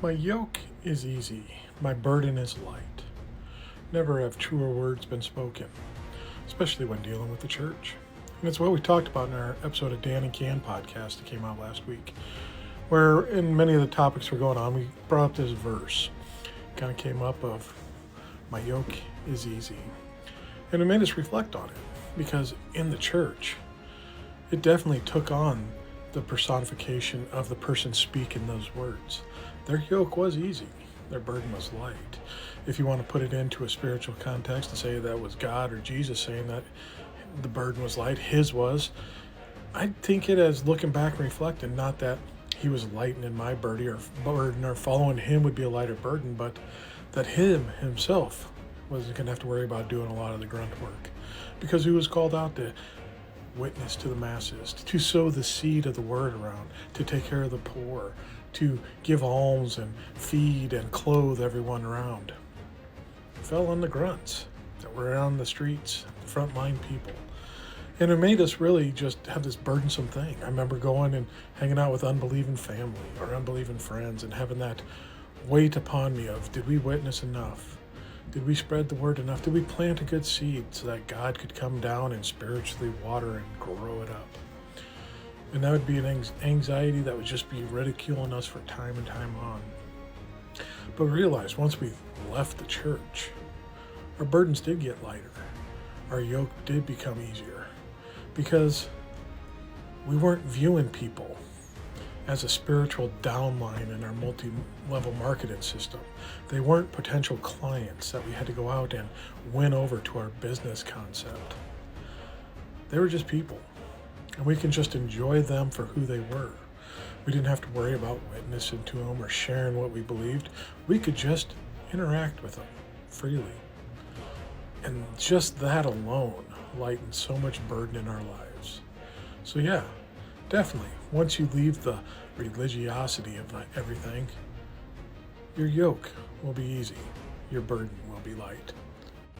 My yoke is easy, my burden is light. Never have truer words been spoken, especially when dealing with the church. And it's what we talked about in our episode of Dan and Can podcast that came out last week, where in many of the topics we're going on, we brought up this verse. Kind of came up of, my yoke is easy. And it made us reflect on it, because in the church, it definitely took on the personification of the person speaking those words. Their yoke was easy. Their burden was light. If you want to put it into a spiritual context and say that was God or Jesus saying that the burden was light, his was, I'd think it as looking back and reflecting, not that he was lightening my burden or following him would be a lighter burden, but that himself wasn't going to have to worry about doing a lot of the grunt work, because he was called out to witness to the masses, to sow the seed of the word around, to take care of the poor, to give alms and feed and clothe everyone around. It fell on the grunts that were on the streets, the frontline people. And it made us really just have this burdensome thing. I remember going and hanging out with unbelieving family or unbelieving friends and having that weight upon me of, did we witness enough? Did we spread the word enough? Did we plant a good seed so that God could come down and spiritually water and grow it up? And that would be an anxiety that would just be ridiculing us for time and time on. But realize once we left the church, our burdens did get lighter. Our yoke did become easier, because we weren't viewing people as a spiritual downline in our multi-level marketing system. They weren't potential clients that we had to go out and win over to our business concept. They were just people, and we can just enjoy them for who they were. We didn't have to worry about witnessing to them or sharing what we believed. We could just interact with them freely. And just that alone lightened so much burden in our lives. So yeah, definitely, once you leave the religiosity of everything, your yoke will be easy, your burden will be light.